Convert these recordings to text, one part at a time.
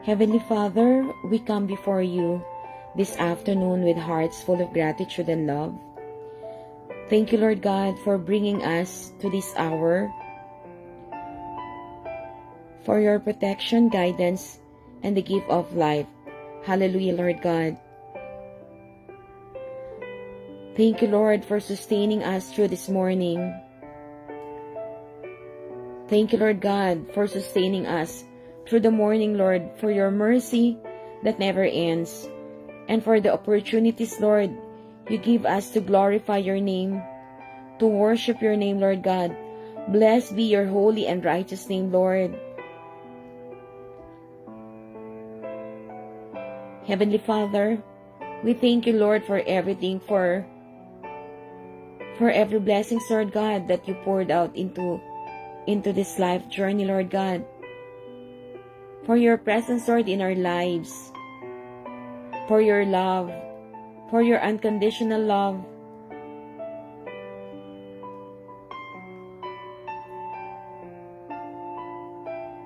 Heavenly Father, we come before you this afternoon with hearts full of gratitude and love. Thank you, Lord God, for bringing us to this hour, for your protection, guidance, and the gift of life. Hallelujah, Lord God. Thank you, Lord, for sustaining us through this morning. Thank you, Lord God, for sustaining us through the morning, Lord, for your mercy that never ends, and for the opportunities, Lord, you give us to glorify your name, to worship your name, Lord God. Blessed be your holy and righteous name, Lord. Heavenly Father, we thank you, Lord, for everything, for every blessing, Lord God, that you poured out into this life journey, Lord God. For your presence, Lord, in our lives. For your love. For your unconditional love.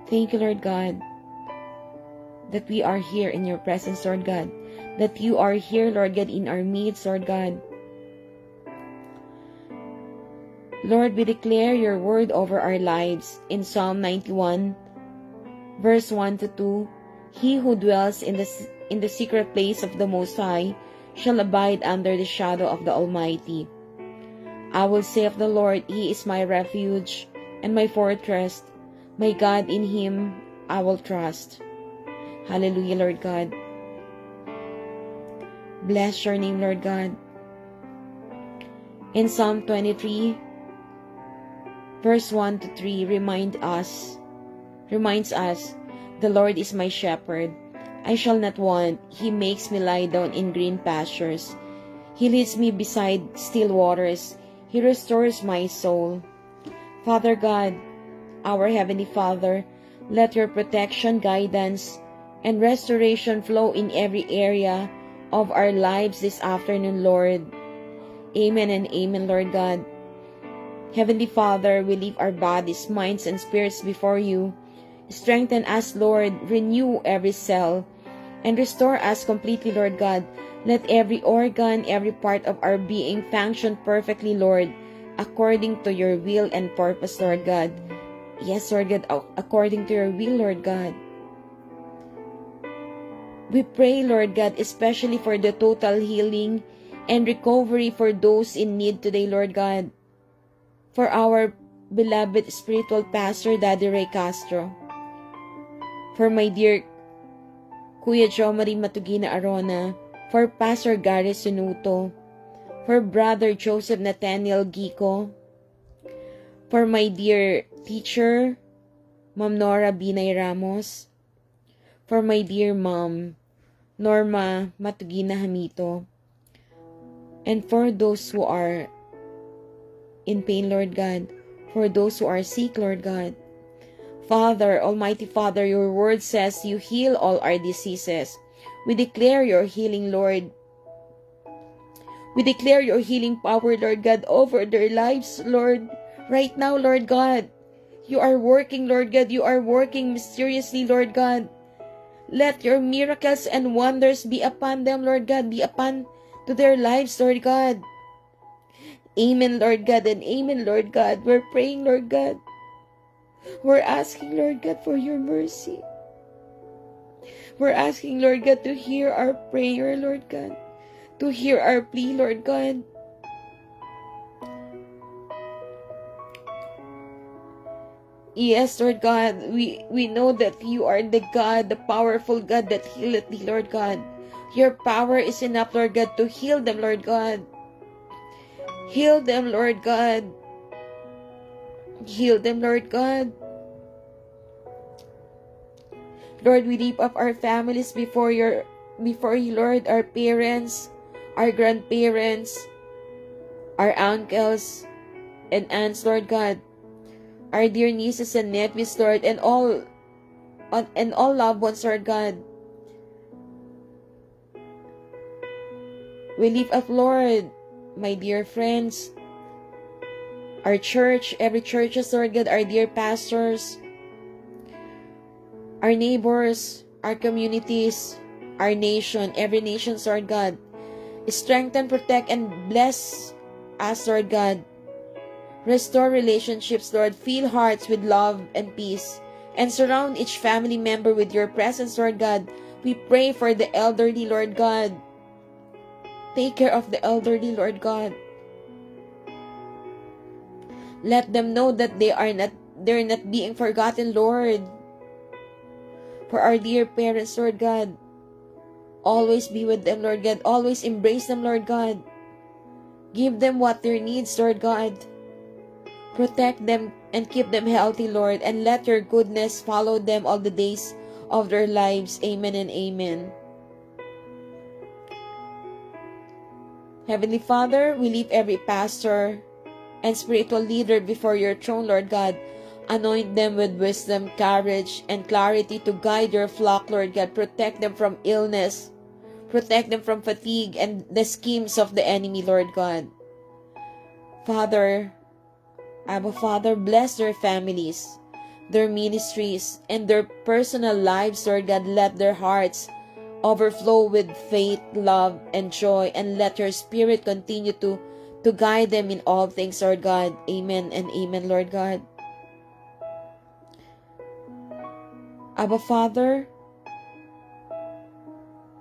Thank you, Lord God, that we are here in your presence, Lord God. That you are here, Lord God, in our midst, Lord God. Lord, we declare your word over our lives in Psalm 91, verse 1 to 2. He who dwells in the secret place of the Most High shall abide under the shadow of the Almighty. I will say of the Lord, He is my refuge and my fortress. My God, in Him I will trust. Hallelujah, Lord God. Bless your name, Lord God. In Psalm 23, verse 1 to 3 reminds us, the Lord is my shepherd. I shall not want. He makes me lie down in green pastures. He leads me beside still waters. He restores my soul. Father God, our Heavenly Father, let your protection, guidance, and restoration flow in every area of our lives this afternoon, Lord. Amen and amen, Lord God. Heavenly Father, we leave our bodies, minds, and spirits before you. Strengthen us, Lord. Renew every cell and restore us completely, Lord God. Let every organ, every part of our being function perfectly, Lord, according to your will and purpose, Lord God. Yes, Lord God, according to your will, Lord God. We pray, Lord God, especially for the total healing and recovery for those in need today, Lord God. For our beloved spiritual pastor, Daddy Ray Castro. For my dear Kuya Jo Marie Matugina Arona. For Pastor Gary Sunuto. For Brother Joseph Nathaniel Gico. For my dear teacher, Ma'am Nora Binay Ramos. For my dear Mom, Norma Matugina Hamito. And for those who are in pain, Lord God. For those who are sick, Lord God. Father, Almighty Father, your word says you heal all our diseases. We declare your healing, Lord. We declare your healing power, Lord God, over their lives, Lord. Right now, Lord God, you are working, Lord God. You are working mysteriously, Lord God. Let your miracles and wonders be upon them, Lord God. Be upon to their lives, Lord God. Amen, Lord God, and amen, Lord God. We're praying, Lord God. We're asking, Lord God, for your mercy. We're asking, Lord God, to hear our prayer, Lord God. To hear our plea, Lord God. Yes, Lord God, we know that you are the God, the powerful God that healeth thee, Lord God. Your power is enough, Lord God, to heal them, Lord God. Heal them, Lord God. Heal them, Lord God. Lord, we lift up our families before you, Lord, our parents, our grandparents, our uncles and aunts, Lord God, our dear nieces and nephews, Lord, and all loved ones, Lord God. We lift up, Lord, my dear friends, our church, every churches, Lord God, our dear pastors, our neighbors, our communities, our nation, every nation, Lord God. Strengthen, protect, and bless us, Lord God. Restore relationships, Lord. Fill hearts with love and peace. And surround each family member with your presence, Lord God. We pray for the elderly, Lord God. Take care of the elderly, Lord God. Let them know that they're not being forgotten, Lord. For our dear parents, Lord God, always be with them, Lord God. Always embrace them, Lord God. Give them what their needs, Lord God. Protect them and keep them healthy, Lord, and let your goodness follow them all the days of their lives. Amen and amen. Heavenly Father, we leave every pastor and spiritual leader before your throne, Lord God. Anoint them with wisdom, courage, and clarity to guide your flock, Lord God. Protect them from illness. Protect them from fatigue and the schemes of the enemy, Lord God. Father, Abba Father, bless their families, their ministries, and their personal lives, Lord God. Let their hearts overflow with faith, love, and joy, and let your Spirit continue to guide them in all things, Lord God. Amen and amen, Lord God. Abba Father,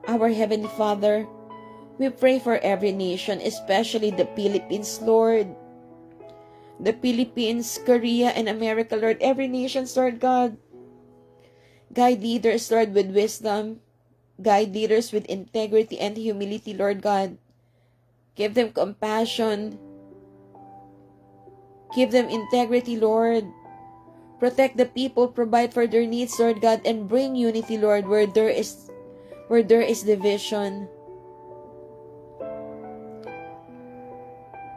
our Heavenly Father, we pray for every nation, especially the Philippines, Lord. The Philippines, Korea, and America, Lord. Every nation, Lord God. Guide leaders, Lord, with wisdom. Guide leaders with integrity and humility, Lord God. Give them compassion. Give them integrity, Lord. Protect the people, provide for their needs, Lord God, and bring unity, Lord, where there is division.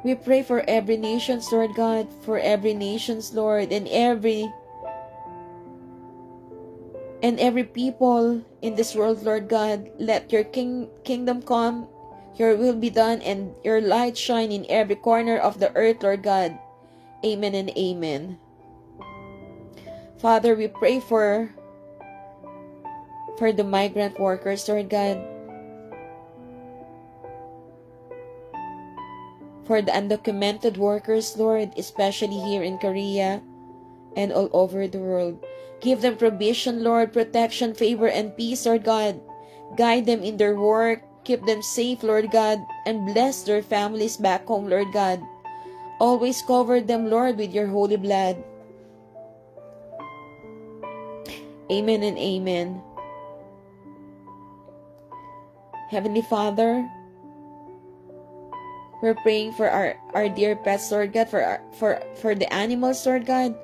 We pray for every nation, Lord God, for every nation, Lord, and every people in this world, Lord God. Let your kingdom come, your will be done, and your light shine in every corner of the earth, Lord God. Amen and amen. Father, we pray for the migrant workers, Lord God. For the undocumented workers, Lord, especially here in Korea and all over the world. Give them provision, Lord, protection, favor, and peace, Lord God. Guide them in their work. Keep them safe, Lord God, and bless their families back home, Lord God. Always cover them, Lord, with your holy blood. Amen and amen. Heavenly Father, we're praying for our dear pets, Lord God, for the animals, Lord God,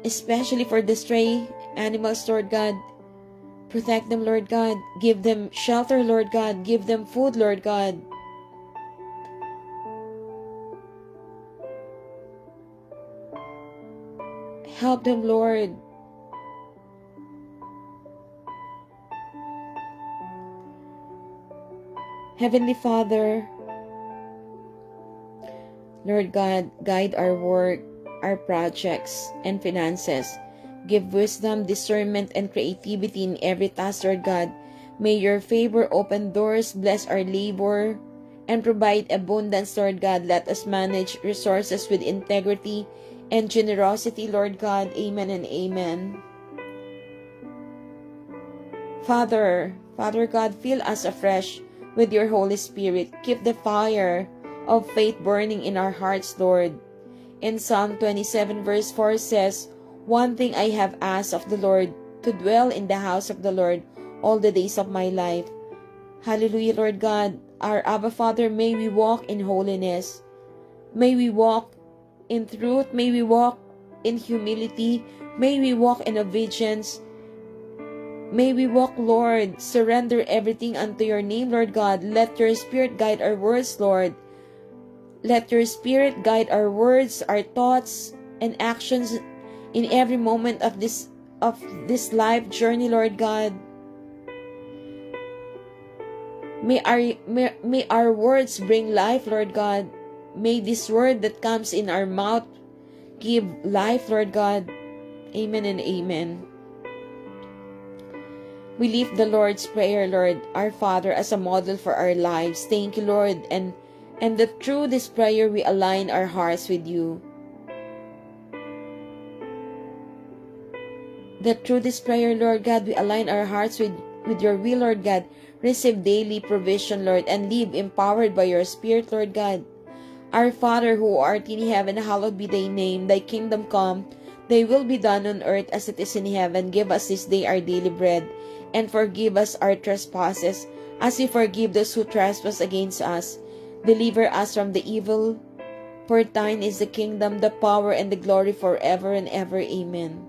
especially for the stray animals, Lord God. Protect them, Lord God. Give them shelter, Lord God. Give them food, Lord God. Help them, Lord. Heavenly Father, Lord God, guide our work, our projects, and finances. Give wisdom, discernment, and creativity in every task, Lord God. May your favor open doors, bless our labor, and provide abundance, Lord God. Let us manage resources with integrity and generosity, Lord God. Amen and amen. Father God, fill us afresh with your Holy Spirit. Keep the fire of faith burning in our hearts, Lord. In Psalm 27 verse 4 says, "One thing I have asked of the Lord, to dwell in the house of the Lord all the days of my life." Hallelujah, Lord God. Our Abba Father, may we walk in holiness. May we walk in truth. May we walk in humility. May we walk in obedience. May we walk, Lord, surrender everything unto your name, Lord God. Let your Spirit guide our words, Lord. Let your Spirit guide our words, our thoughts, and actions in every moment of this life journey, Lord God. May our words bring life, Lord God. May this word that comes in our mouth give life, Lord God. Amen and amen. We lift the Lord's Prayer, Lord, our Father, as a model for our lives. Thank you, Lord, and that through this prayer we align our hearts with you. That through this prayer, Lord God, we align our hearts with your will, Lord God. Receive daily provision, Lord, and live empowered by your Spirit, Lord God. Our Father who art in heaven, hallowed be thy name. Thy kingdom come, thy will be done on earth as it is in heaven. Give us this day our daily bread, and forgive us our trespasses, as we forgive those who trespass against us. Deliver us from the evil, for thine is the kingdom, the power, and the glory forever and ever. Amen.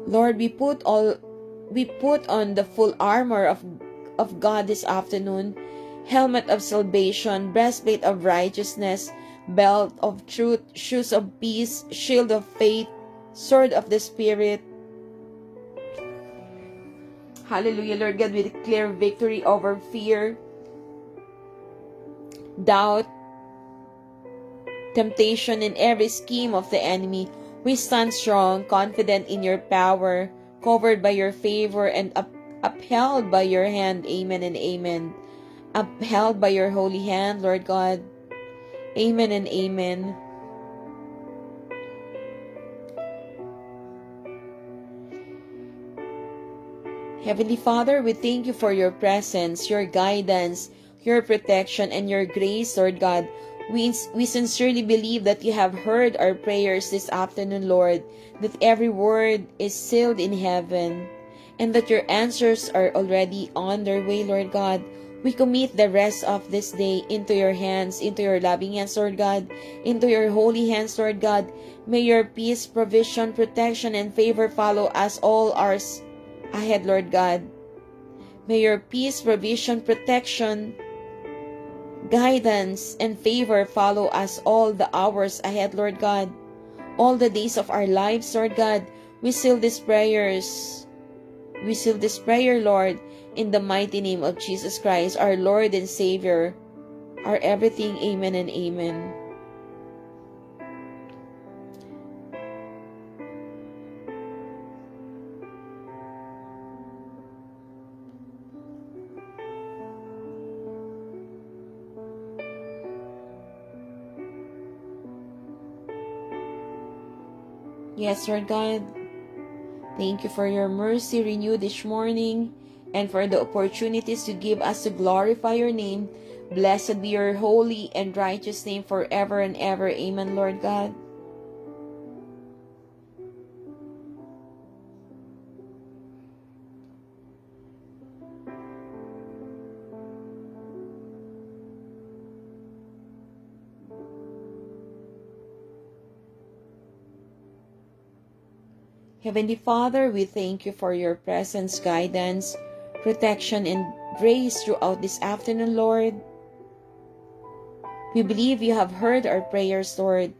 Lord, we put on the full armor of God this afternoon, helmet of salvation, breastplate of righteousness, belt of truth, shoes of peace, shield of faith, sword of the Spirit. Hallelujah, Lord God, we declare victory over fear, doubt, temptation, and every scheme of the enemy. We stand strong, confident in your power, covered by your favor, and upheld by your hand. Amen and amen. Upheld by your holy hand, Lord God. Amen and amen. Heavenly Father, we thank you for your presence, your guidance, your protection, and your grace, Lord God. We sincerely believe that you have heard our prayers this afternoon, Lord, that every word is sealed in heaven, and that your answers are already on their way, Lord God. We commit the rest of this day into your hands, into your loving hands, Lord God, into your holy hands, Lord God. May your peace, provision, protection, and favor follow us all hours ahead, Lord God. May your peace, provision, protection, guidance, and favor follow us all the hours ahead, Lord God. All the days of our lives, Lord God. We seal these prayers. We seal this prayer, Lord, in the mighty name of Jesus Christ, our Lord and Savior, our everything. Amen and amen. Yes, Lord God. Thank you for your mercy renewed this morning, and for the opportunities to give us to glorify your name. Blessed be your holy and righteous name forever and ever. Amen, Lord God. Heavenly Father, we thank you for your presence, guidance, protection, and grace throughout this afternoon, Lord. We believe you have heard our prayers, Lord.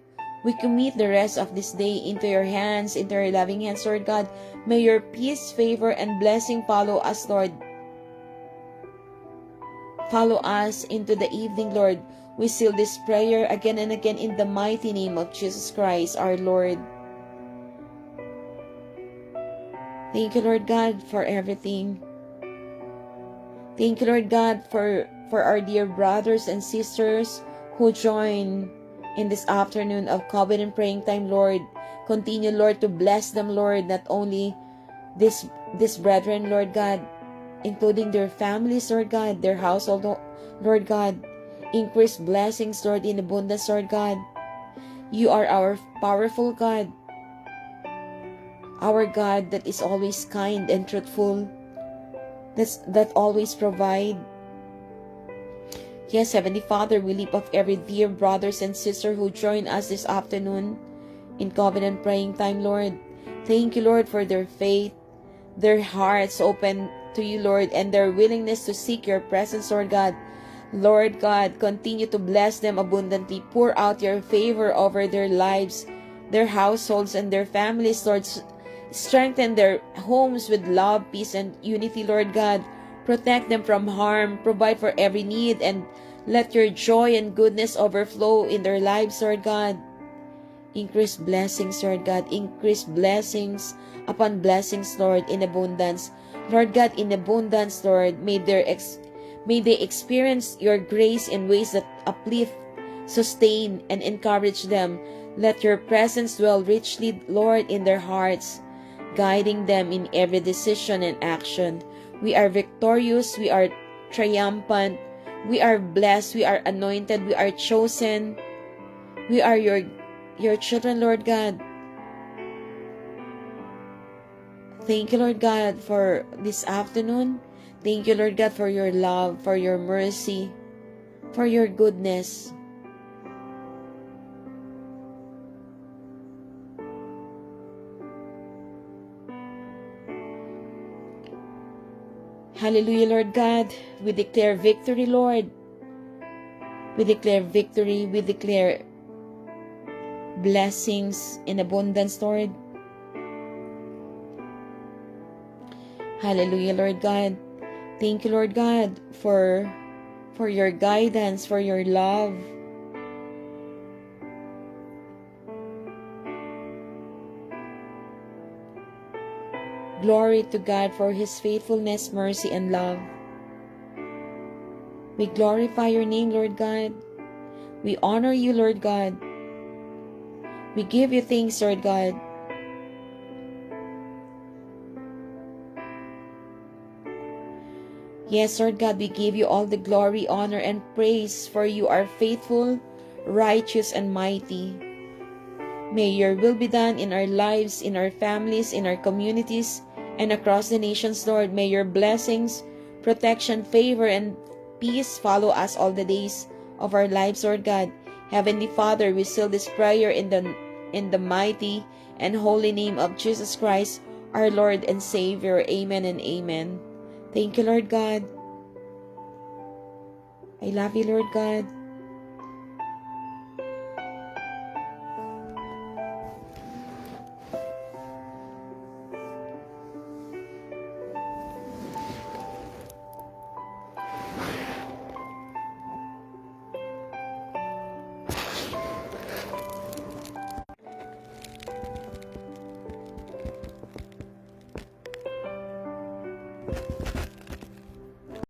We commit the rest of this day into your hands, into your loving hands, Lord God. May your peace, favor, and blessing follow us, Lord. Follow us into the evening, Lord. We seal this prayer again and again in the mighty name of Jesus Christ, our Lord. Thank you, Lord God, for everything. Thank you, Lord God, for our dear brothers and sisters who join in this afternoon of covenant praying time, Lord. Continue, Lord, to bless them, Lord, not only this brethren, Lord God, including their families, Lord God, their household, Lord God. Increase blessings, Lord, in abundance, Lord God. You are our powerful God, our God that is always kind and truthful, that always provide. Yes, Heavenly Father, we lift up every dear brothers and sister who join us this afternoon in covenant praying time, Lord. Thank you, Lord, for their faith, their hearts open to you, Lord, and their willingness to seek your presence, Lord God. Lord God, continue to bless them abundantly. Pour out your favor over their lives, their households, and their families, Lord. Strengthen their homes with love, peace, and unity, Lord God. Protect them from harm, provide for every need, and let your joy and goodness overflow in their lives, Lord God. Increase blessings, Lord God. Increase blessings upon blessings, Lord, in abundance. Lord God, in abundance, Lord, may they experience your grace in ways that uplift, sustain, and encourage them. Let your presence dwell richly, Lord, in their hearts, guiding them in every decision and action. We are victorious, we are triumphant, we are blessed, we are anointed, we are chosen. We are your children, Lord God. Thank you, Lord God, for this afternoon. Thank you, Lord God, for your love, for your mercy, for your goodness. Hallelujah, Lord God. We declare victory, Lord. We declare victory. We declare blessings in abundance, Lord. Hallelujah, Lord God. Thank you, Lord God, for your guidance, for your love. Glory to God for His faithfulness, mercy, and love. We glorify your name, Lord God. We honor you, Lord God. We give you thanks, Lord God. Yes, Lord God, we give you all the glory, honor, and praise, for you are faithful, righteous, and mighty. May your will be done in our lives, in our families, in our communities, and across the nations, Lord. May your blessings, protection, favor, and peace follow us all the days of our lives, Lord God. Heavenly Father, we seal this prayer in the mighty and holy name of Jesus Christ, our Lord and Savior. Amen and amen. Thank you, Lord God. I love you, Lord God.